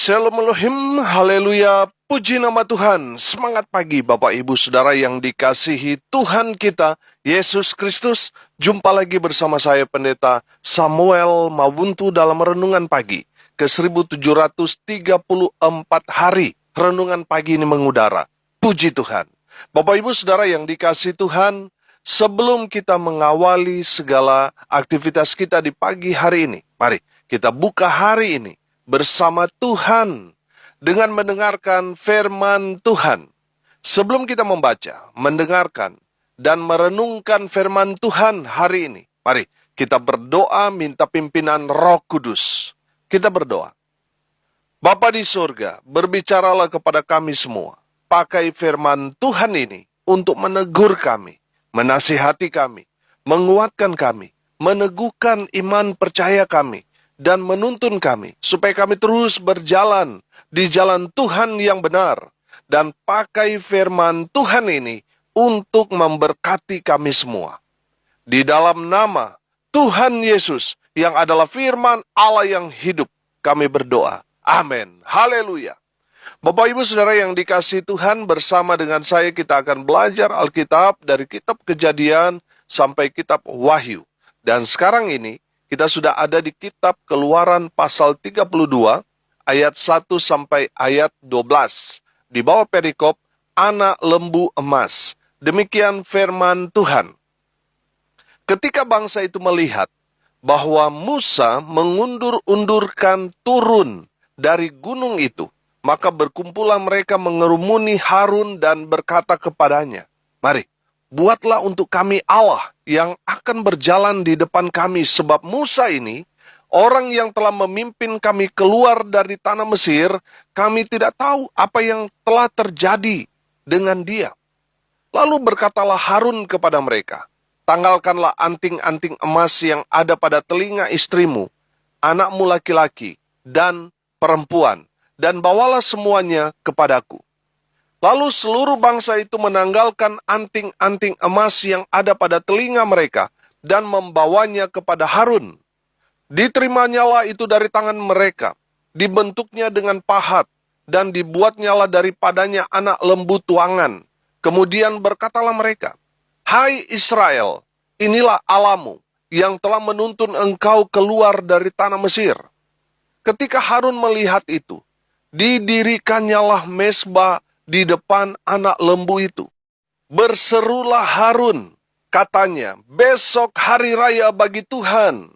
Shalom Elohim, haleluya, puji nama Tuhan. Semangat pagi Bapak Ibu Saudara yang dikasihi Tuhan kita, Yesus Kristus. Jumpa lagi bersama saya Pendeta Samuel Mawuntu dalam Renungan Pagi ke 1734 hari. Renungan pagi ini mengudara. Puji Tuhan. Bapak Ibu Saudara yang dikasihi Tuhan, sebelum kita mengawali segala aktivitas kita di pagi hari ini, mari kita buka hari ini bersama Tuhan dengan mendengarkan firman Tuhan. Sebelum kita membaca, mendengarkan, dan merenungkan firman Tuhan hari ini, mari kita berdoa minta pimpinan Roh Kudus. Kita berdoa. Bapa di surga, berbicaralah kepada kami semua. Pakai firman Tuhan ini untuk menegur kami, menasihati kami, menguatkan kami, meneguhkan iman percaya kami, dan menuntun kami, supaya kami terus berjalan di jalan Tuhan yang benar. Dan pakai firman Tuhan ini untuk memberkati kami semua. Di dalam nama Tuhan Yesus, yang adalah firman Allah yang hidup, kami berdoa. Amin. Haleluya. Bapak Ibu Saudara yang dikasihi Tuhan, bersama dengan saya kita akan belajar Alkitab dari kitab Kejadian sampai kitab Wahyu. Dan sekarang ini, kita sudah ada di kitab Keluaran pasal 32, ayat 1 sampai ayat 12. Di bawah perikop, anak lembu emas. Demikian firman Tuhan. Ketika bangsa itu melihat bahwa Musa mengundur-undurkan turun dari gunung itu, maka berkumpulah mereka mengerumuni Harun dan berkata kepadanya, "Mari, buatlah untuk kami Allah yang akan berjalan di depan kami, sebab Musa ini, orang yang telah memimpin kami keluar dari tanah Mesir, kami tidak tahu apa yang telah terjadi dengan dia." Lalu berkatalah Harun kepada mereka, "Tanggalkanlah anting-anting emas yang ada pada telinga istrimu, anakmu laki-laki, dan perempuan, dan bawalah semuanya kepadaku." Lalu seluruh bangsa itu menanggalkan anting-anting emas yang ada pada telinga mereka dan membawanya kepada Harun. Diterimanya itu dari tangan mereka, dibentuknya dengan pahat, dan dibuatnyalah daripadanya anak lembu tuangan. Kemudian berkatalah mereka, "Hai Israel, inilah Allahmu yang telah menuntun engkau keluar dari tanah Mesir." Ketika Harun melihat itu, didirikannyalah mezbah di depan anak lembu itu. Berserulah Harun, katanya, "Besok hari raya bagi Tuhan."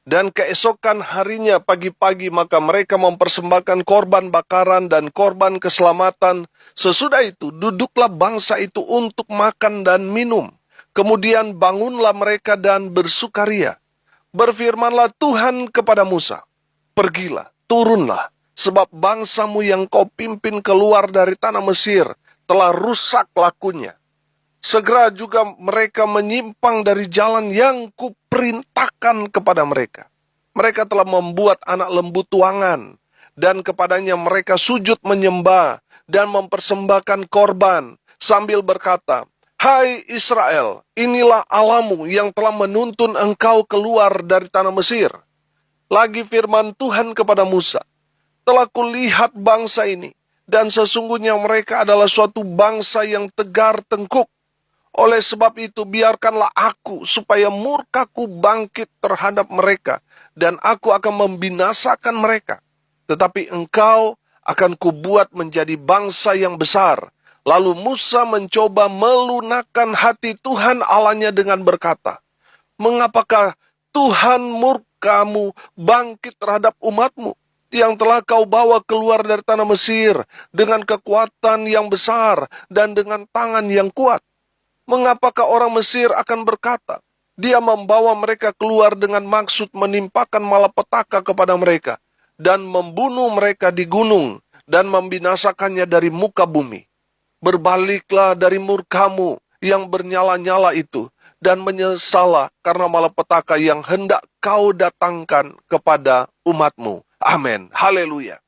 Dan keesokan harinya pagi-pagi maka mereka mempersembahkan korban bakaran dan korban keselamatan. Sesudah itu duduklah bangsa itu untuk makan dan minum. Kemudian bangunlah mereka dan bersukaria. Berfirmanlah Tuhan kepada Musa, "Pergilah, turunlah, sebab bangsamu yang kau pimpin keluar dari tanah Mesir telah rusak lakunya. Segera juga mereka menyimpang dari jalan yang kuperintahkan kepada mereka. Mereka telah membuat anak lembu tuangan, dan kepadanya mereka sujud menyembah dan mempersembahkan korban, sambil berkata, 'Hai Israel, inilah Allahmu yang telah menuntun engkau keluar dari tanah Mesir.' Lagi firman Tuhan kepada Musa, 'Telah kulihat bangsa ini, dan sesungguhnya mereka adalah suatu bangsa yang tegar tengkuk. Oleh sebab itu biarkanlah aku supaya murkaku bangkit terhadap mereka, dan aku akan membinasakan mereka. Tetapi engkau akan kubuat menjadi bangsa yang besar.' Lalu Musa mencoba melunakkan hati Tuhan Allahnya dengan berkata, 'Mengapakah Tuhan murkamu bangkit terhadap umatmu, yang telah kau bawa keluar dari tanah Mesir dengan kekuatan yang besar dan dengan tangan yang kuat? Mengapakah orang Mesir akan berkata, dia membawa mereka keluar dengan maksud menimpakan malapetaka kepada mereka dan membunuh mereka di gunung dan membinasakannya dari muka bumi? Berbaliklah dari murkamu yang bernyala-nyala itu dan menyesallah karena malapetaka yang hendak kau datangkan kepada umatmu.' Amin. Haleluya.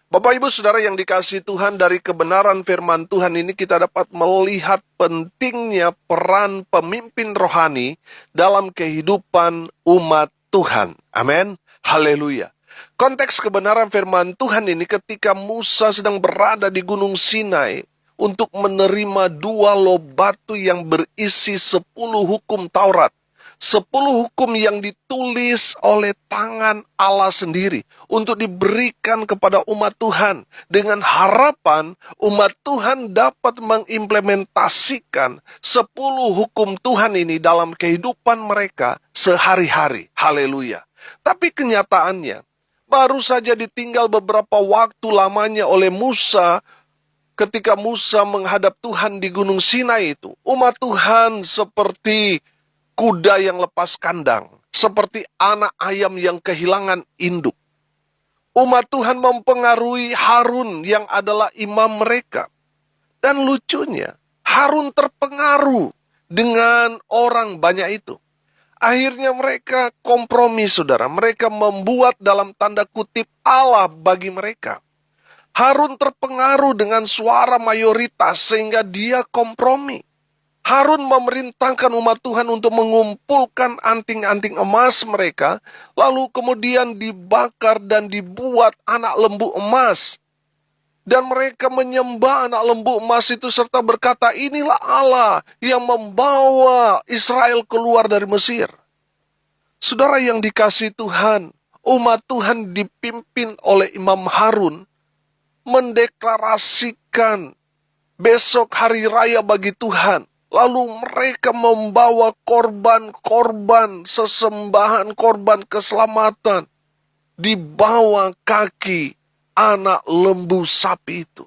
Bapak Ibu Saudara yang dikasihi Tuhan, dari kebenaran firman Tuhan ini kita dapat melihat pentingnya peran pemimpin rohani dalam kehidupan umat Tuhan. Amin. Haleluya. Konteks kebenaran firman Tuhan ini ketika Musa sedang berada di Gunung Sinai untuk menerima 2 loh batu yang berisi 10 hukum Taurat. 10 hukum yang ditulis oleh tangan Allah sendiri untuk diberikan kepada umat Tuhan dengan harapan umat Tuhan dapat mengimplementasikan 10 hukum Tuhan ini dalam kehidupan mereka sehari-hari. Haleluya. Tapi kenyataannya baru saja ditinggal beberapa waktu lamanya oleh Musa. Ketika Musa menghadap Tuhan di Gunung Sinai itu, umat Tuhan seperti kuda yang lepas kandang, seperti anak ayam yang kehilangan induk. Umat Tuhan mempengaruhi Harun yang adalah imam mereka. Dan lucunya, Harun terpengaruh dengan orang banyak itu. Akhirnya mereka kompromi, saudara. Mereka membuat dalam tanda kutip Allah bagi mereka. Harun terpengaruh dengan suara mayoritas sehingga dia kompromi. Harun memerintahkan umat Tuhan untuk mengumpulkan anting-anting emas mereka, lalu kemudian dibakar dan dibuat anak lembu emas. Dan mereka menyembah anak lembu emas itu serta berkata, inilah Allah yang membawa Israel keluar dari Mesir. Saudara yang dikasihi Tuhan, umat Tuhan dipimpin oleh Imam Harun mendeklarasikan besok hari raya bagi Tuhan. Lalu mereka membawa korban-korban sesembahan, korban keselamatan di bawah kaki anak lembu sapi itu.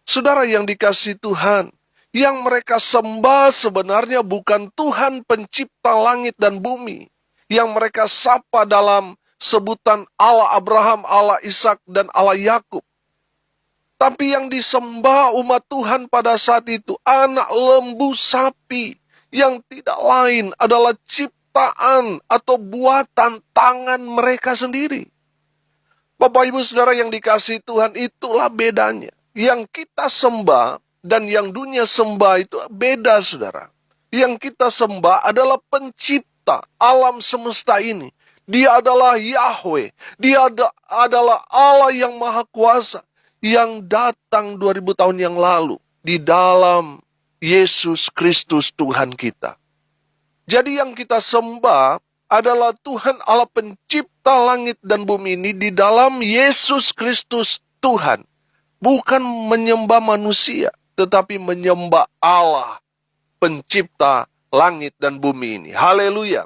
Saudara yang dikasihi Tuhan, yang mereka sembah sebenarnya bukan Tuhan pencipta langit dan bumi. Yang mereka sapa dalam sebutan Allah Abraham, Allah Ishak, dan Allah Yakub. Tapi yang disembah umat Tuhan pada saat itu anak lembu sapi yang tidak lain adalah ciptaan atau buatan tangan mereka sendiri. Bapak Ibu Saudara yang dikasihi Tuhan, itulah bedanya. Yang kita sembah dan yang dunia sembah itu beda, saudara. Yang kita sembah adalah pencipta alam semesta ini. Dia adalah Yahweh. Dia adalah Allah yang maha kuasa, yang datang 2000 tahun yang lalu di dalam Yesus Kristus Tuhan kita. Jadi yang kita sembah adalah Tuhan Allah pencipta langit dan bumi ini di dalam Yesus Kristus Tuhan. Bukan menyembah manusia, tetapi menyembah Allah pencipta langit dan bumi ini. Haleluya.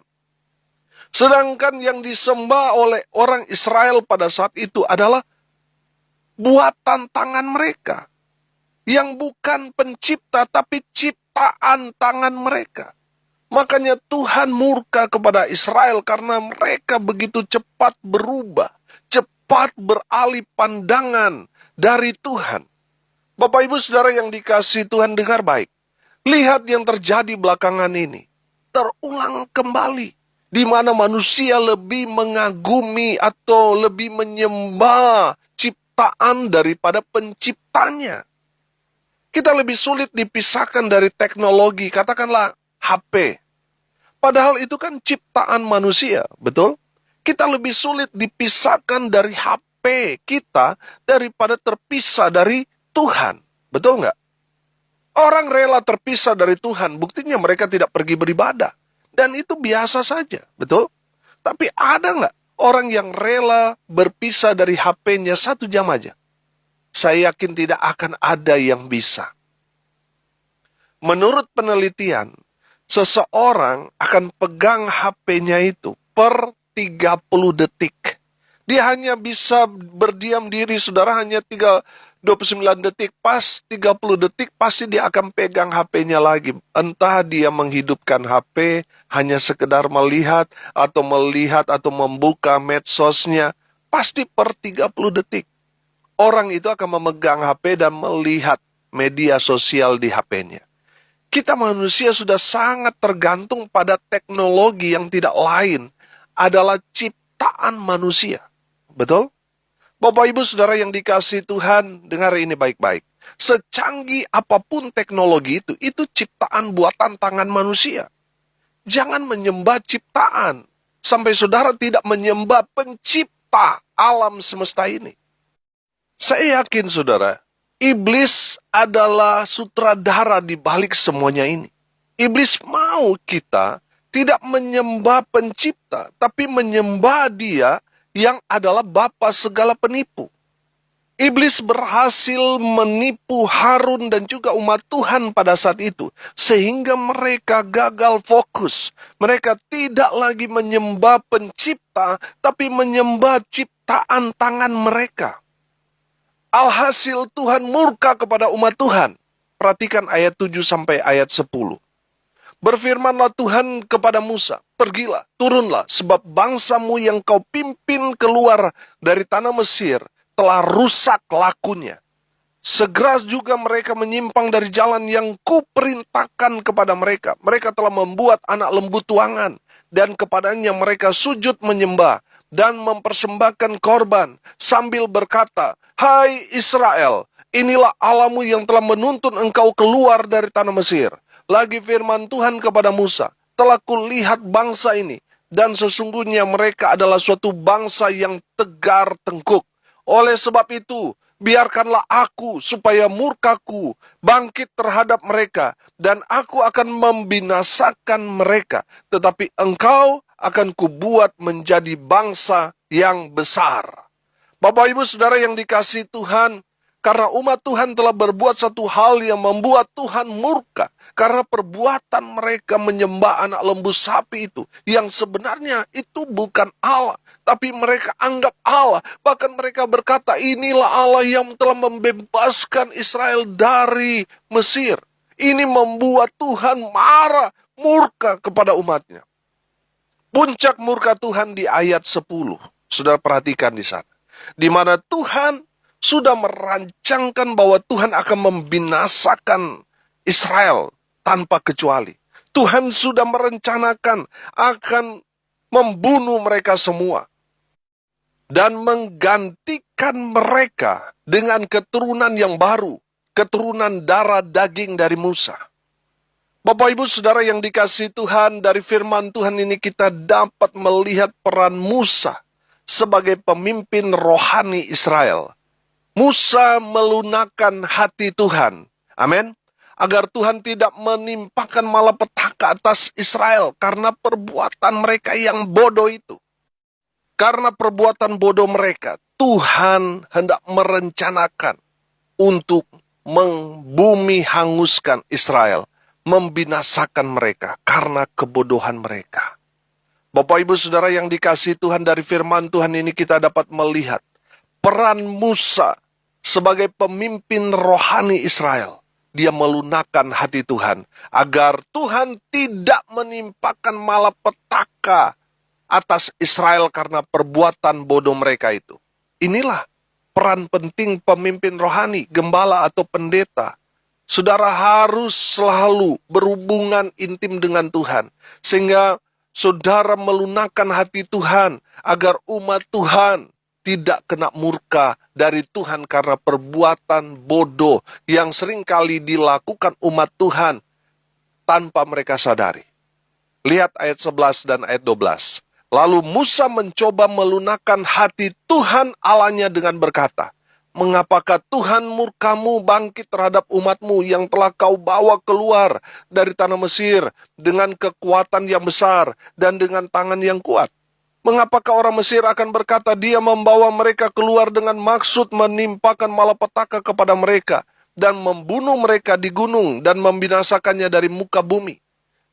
Sedangkan yang disembah oleh orang Israel pada saat itu adalah buatan tangan mereka, yang bukan pencipta tapi ciptaan tangan mereka. Makanya Tuhan murka kepada Israel karena mereka begitu cepat berubah, cepat beralih pandangan dari Tuhan. Bapak Ibu Saudara yang dikasihi Tuhan, dengar baik. Lihat yang terjadi belakangan ini. Terulang kembali, di mana manusia lebih mengagumi atau lebih menyembah ciptaan daripada penciptanya. Kita lebih sulit dipisahkan dari teknologi, katakanlah HP. Padahal itu kan ciptaan manusia, betul? Kita lebih sulit dipisahkan dari HP kita daripada terpisah dari Tuhan, betul nggak? Orang rela terpisah dari Tuhan, buktinya mereka tidak pergi beribadah. Dan itu biasa saja, betul? Tapi ada nggak orang yang rela berpisah dari HP-nya 1 jam aja? Saya yakin tidak akan ada yang bisa. Menurut penelitian, seseorang akan pegang HP-nya itu per 30 detik. Dia hanya bisa berdiam diri, saudara, hanya 29 detik. Pas 30 detik, pasti dia akan pegang HP-nya lagi. Entah dia menghidupkan HP, hanya sekedar melihat atau membuka medsosnya. Pasti per 30 detik. Orang itu akan memegang HP dan melihat media sosial di HP-nya. Kita manusia sudah sangat tergantung pada teknologi yang tidak lain adalah ciptaan manusia. Betul? Bapak Ibu Saudara yang dikasihi Tuhan, dengar ini baik-baik. Secanggih apapun teknologi itu ciptaan buatan tangan manusia. Jangan menyembah ciptaan. Sampai saudara tidak menyembah pencipta pencipta alam semesta ini. Saya yakin saudara, iblis adalah sutradara di balik semuanya ini. Iblis mau kita tidak menyembah pencipta, tapi menyembah dia yang adalah bapa segala penipu. Iblis berhasil menipu Harun dan juga umat Tuhan pada saat itu, sehingga mereka gagal fokus. Mereka tidak lagi menyembah pencipta, tapi menyembah ciptaan tangan mereka. Alhasil Tuhan murka kepada umat Tuhan. Perhatikan ayat 7 sampai ayat 10. Berfirmanlah Tuhan kepada Musa, pergilah, turunlah, sebab bangsamu yang kau pimpin keluar dari tanah Mesir telah rusak lakunya. Segera juga mereka menyimpang dari jalan yang kuperintahkan kepada mereka. Mereka telah membuat anak lembu tuangan, dan kepadanya mereka sujud menyembah dan mempersembahkan korban sambil berkata, "Hai Israel, inilah Allahmu yang telah menuntun engkau keluar dari tanah Mesir." Lagi firman Tuhan kepada Musa, telah kulihat bangsa ini, dan sesungguhnya mereka adalah suatu bangsa yang tegar tengkuk. Oleh sebab itu, biarkanlah aku supaya murkaku bangkit terhadap mereka, dan aku akan membinasakan mereka. Tetapi engkau akan kubuat menjadi bangsa yang besar. Bapak Ibu Saudara yang dikasihi Tuhan, karena umat Tuhan telah berbuat satu hal yang membuat Tuhan murka. Karena perbuatan mereka menyembah anak lembu sapi itu, yang sebenarnya itu bukan Allah, tapi mereka anggap Allah. Bahkan mereka berkata, inilah Allah yang telah membebaskan Israel dari Mesir. Ini membuat Tuhan marah, murka kepada umatnya. Puncak murka Tuhan di ayat 10. Saudara perhatikan di sana. Di mana Tuhan sudah merancangkan bahwa Tuhan akan membinasakan Israel tanpa kecuali. Tuhan sudah merencanakan akan membunuh mereka semua dan menggantikan mereka dengan keturunan yang baru, keturunan darah daging dari Musa. Bapak Ibu Saudara yang dikasihi Tuhan, dari firman Tuhan ini kita dapat melihat peran Musa sebagai pemimpin rohani Israel. Musa melunakkan hati Tuhan. Amin. Agar Tuhan tidak menimpakan malapetaka atas Israel karena perbuatan mereka yang bodoh itu. Karena perbuatan bodoh mereka, Tuhan hendak merencanakan untuk membumi hanguskan Israel, membinasakan mereka karena kebodohan mereka. Bapak Ibu Saudara yang dikasihi Tuhan, dari firman Tuhan ini kita dapat melihat peran Musa sebagai pemimpin rohani Israel. Dia melunakkan hati Tuhan agar Tuhan tidak menimpakan malapetaka atas Israel karena perbuatan bodoh mereka itu. Inilah peran penting pemimpin rohani, gembala atau pendeta. Saudara harus selalu berhubungan intim dengan Tuhan, sehingga saudara melunakkan hati Tuhan agar umat Tuhan tidak kena murka dari Tuhan karena perbuatan bodoh yang seringkali dilakukan umat Tuhan tanpa mereka sadari. Lihat ayat 11 dan ayat 12. Lalu Musa mencoba melunakkan hati Tuhan Allahnya dengan berkata, "Mengapakah Tuhan murkamu bangkit terhadap umatmu yang telah kau bawa keluar dari tanah Mesir dengan kekuatan yang besar dan dengan tangan yang kuat? Mengapakah orang Mesir akan berkata, dia membawa mereka keluar dengan maksud menimpakan malapetaka kepada mereka dan membunuh mereka di gunung dan membinasakannya dari muka bumi?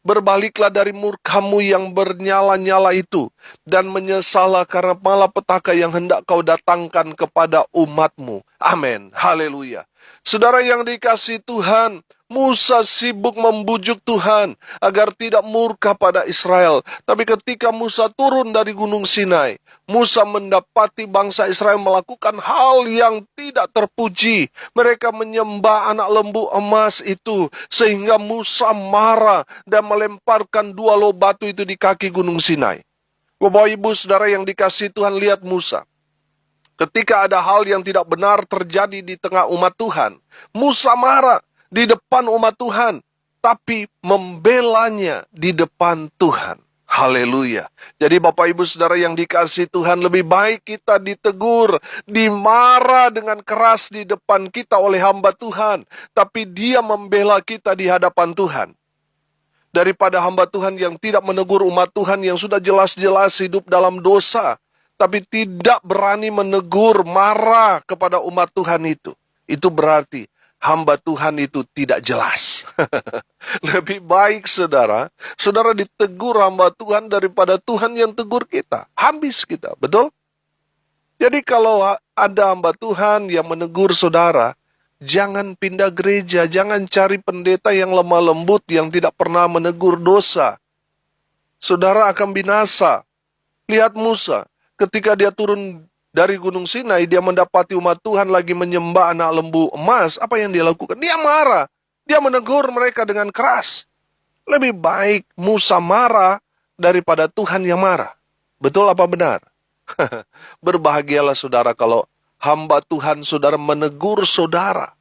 Berbaliklah dari murkamu yang bernyala-nyala itu dan menyesallah karena malapetaka yang hendak kau datangkan kepada umatmu." Amin. Haleluya. Saudara yang dikasihi Tuhan, Musa sibuk membujuk Tuhan agar tidak murka pada Israel. Tapi ketika Musa turun dari Gunung Sinai, Musa mendapati bangsa Israel melakukan hal yang tidak terpuji. Mereka menyembah anak lembu emas itu, sehingga Musa marah dan melemparkan 2 loh batu itu di kaki Gunung Sinai. Bapak Ibu Saudara yang dikasihi Tuhan, lihat Musa. Ketika ada hal yang tidak benar terjadi di tengah umat Tuhan, Musa marah di depan umat Tuhan, tapi membelanya di depan Tuhan. Haleluya. Jadi Bapak Ibu Saudara yang dikasihi Tuhan, lebih baik kita ditegur, dimarah dengan keras di depan kita oleh hamba Tuhan, tapi dia membela kita di hadapan Tuhan. Daripada hamba Tuhan yang tidak menegur umat Tuhan yang sudah jelas-jelas hidup dalam dosa, tapi tidak berani menegur, marah kepada umat Tuhan itu. Itu berarti hamba Tuhan itu tidak jelas. Lebih baik saudara ditegur hamba Tuhan daripada Tuhan yang tegur kita. Habis kita, betul? Jadi kalau ada hamba Tuhan yang menegur saudara, jangan pindah gereja, jangan cari pendeta yang lemah lembut, yang tidak pernah menegur dosa. Saudara akan binasa. Lihat Musa, ketika dia turun dari Gunung Sinai, dia mendapati umat Tuhan lagi menyembah anak lembu emas. Apa yang dia lakukan? Dia marah. Dia menegur mereka dengan keras. Lebih baik Musa marah daripada Tuhan yang marah. Betul apa benar? Berbahagialah saudara kalau hamba Tuhan saudara menegur saudara.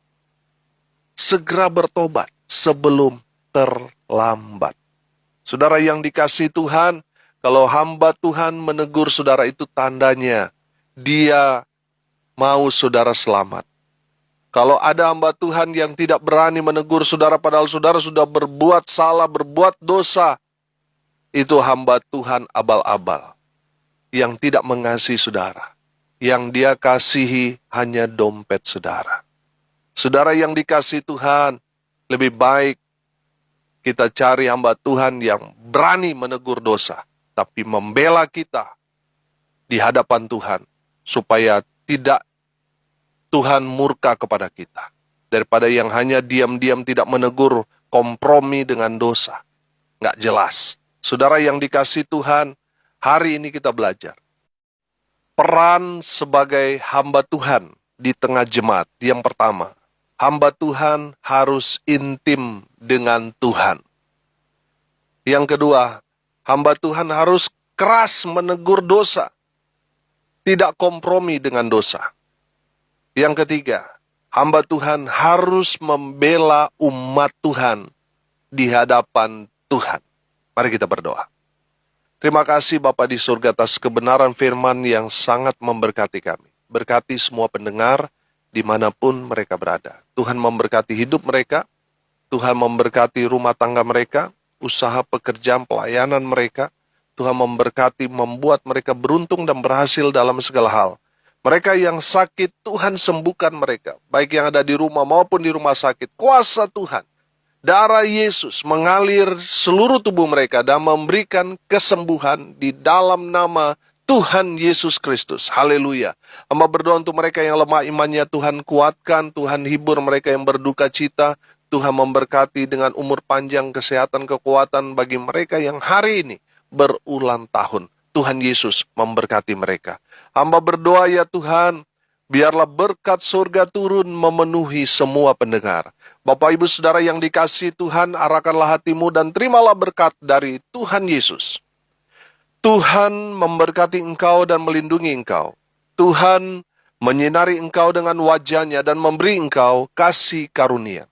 Segera bertobat sebelum terlambat. Saudara yang dikasihi Tuhan, kalau hamba Tuhan menegur saudara, itu tandanya dia mau saudara selamat. Kalau ada hamba Tuhan yang tidak berani menegur saudara padahal saudara sudah berbuat salah, berbuat dosa, itu hamba Tuhan abal-abal yang tidak mengasihi saudara. Yang dia kasihi hanya dompet saudara. Saudara yang dikasihi Tuhan, lebih baik kita cari hamba Tuhan yang berani menegur dosa, tapi membela kita di hadapan Tuhan, supaya tidak Tuhan murka kepada kita. Daripada yang hanya diam-diam tidak menegur, kompromi dengan dosa. Nggak jelas. Saudara yang dikasihi Tuhan, hari ini kita belajar peran sebagai hamba Tuhan di tengah jemaat. Yang pertama, hamba Tuhan harus intim dengan Tuhan. Yang kedua, hamba Tuhan harus keras menegur dosa, tidak kompromi dengan dosa. Yang ketiga, hamba Tuhan harus membela umat Tuhan di hadapan Tuhan. Mari kita berdoa. Terima kasih Bapa di surga atas kebenaran firman yang sangat memberkati kami. Berkati semua pendengar dimanapun mereka berada. Tuhan memberkati hidup mereka, Tuhan memberkati rumah tangga mereka, usaha pekerjaan pelayanan mereka. Tuhan memberkati, membuat mereka beruntung dan berhasil dalam segala hal. Mereka yang sakit, Tuhan sembuhkan mereka. Baik yang ada di rumah maupun di rumah sakit. Kuasa Tuhan, darah Yesus mengalir seluruh tubuh mereka dan memberikan kesembuhan di dalam nama Tuhan Yesus Kristus. Haleluya. Hamba berdoa untuk mereka yang lemah imannya, Tuhan kuatkan, Tuhan hibur mereka yang berduka cita. Tuhan memberkati dengan umur panjang, kesehatan, kekuatan bagi mereka yang hari ini berulang tahun. Tuhan Yesus memberkati mereka. Hamba berdoa ya Tuhan, biarlah berkat surga turun memenuhi semua pendengar. Bapak Ibu Saudara yang dikasihi Tuhan, arahkanlah hatimu dan terimalah berkat dari Tuhan Yesus. Tuhan memberkati engkau dan melindungi engkau. Tuhan menyinari engkau dengan wajahnya dan memberi engkau kasih karunia.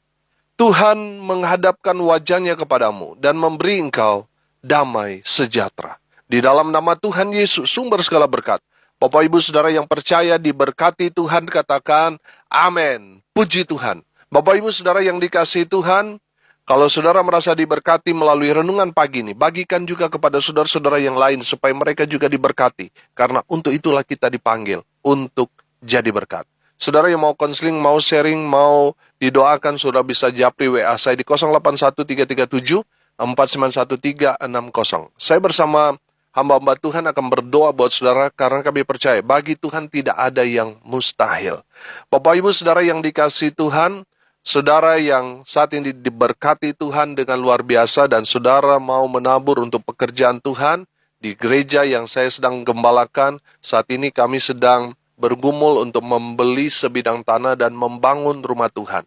Tuhan menghadapkan wajahnya kepadamu dan memberi engkau damai sejahtera. Di dalam nama Tuhan Yesus, sumber segala berkat. Bapak Ibu Saudara yang percaya diberkati Tuhan, katakan amin. Puji Tuhan. Bapak Ibu Saudara yang dikasihi Tuhan, kalau saudara merasa diberkati melalui renungan pagi ini, bagikan juga kepada saudara-saudara yang lain supaya mereka juga diberkati. Karena untuk itulah kita dipanggil, untuk jadi berkat. Saudara yang mau konseling, mau sharing, mau didoakan, saudara bisa japri WA saya di 081337 491360. Saya bersama hamba-hamba Tuhan akan berdoa buat saudara karena kami percaya bagi Tuhan tidak ada yang mustahil. Bapak Ibu Saudara yang dikasihi Tuhan, saudara yang saat ini diberkati Tuhan dengan luar biasa dan saudara mau menabur untuk pekerjaan Tuhan di gereja yang saya sedang gembalakan, saat ini kami sedang bergumul untuk membeli sebidang tanah dan membangun rumah Tuhan.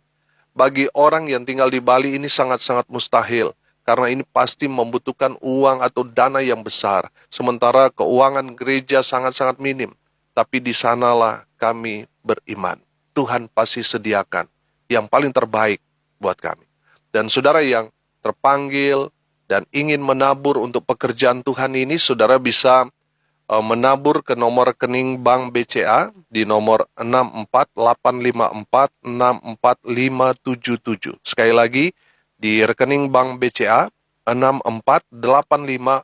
Bagi orang yang tinggal di Bali ini sangat-sangat mustahil. Karena ini pasti membutuhkan uang atau dana yang besar. Sementara keuangan gereja sangat-sangat minim. Tapi di sanalah kami beriman. Tuhan pasti sediakan yang paling terbaik buat kami. Dan saudara yang terpanggil dan ingin menabur untuk pekerjaan Tuhan ini, saudara bisa menabur ke nomor rekening Bank BCA di nomor 64854 Sekali lagi, di rekening Bank BCA 64854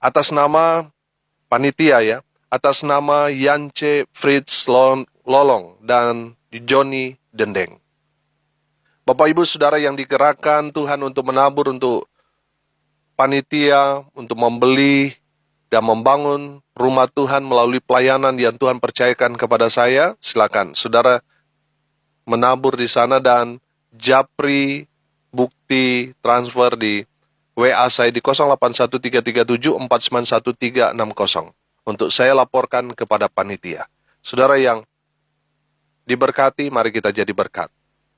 atas nama panitia ya, atas nama Yance Fritz Lolong dan Johnny Dendeng. Bapak Ibu Saudara yang digerakkan Tuhan untuk menabur untuk panitia, untuk membeli dan membangun rumah Tuhan melalui pelayanan yang Tuhan percayakan kepada saya, silakan saudara menabur di sana dan japri bukti transfer di WA saya di 081337491360 untuk saya laporkan kepada panitia. Saudara yang diberkati, mari kita jadi berkat.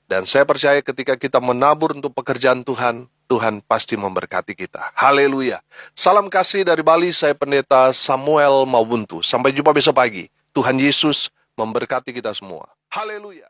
Dan saya percaya ketika kita menabur untuk pekerjaan Tuhan, Tuhan pasti memberkati kita. Haleluya. Salam kasih dari Bali, saya Pendeta Samuel Mawuntu. Sampai jumpa besok pagi. Tuhan Yesus memberkati kita semua. Haleluya.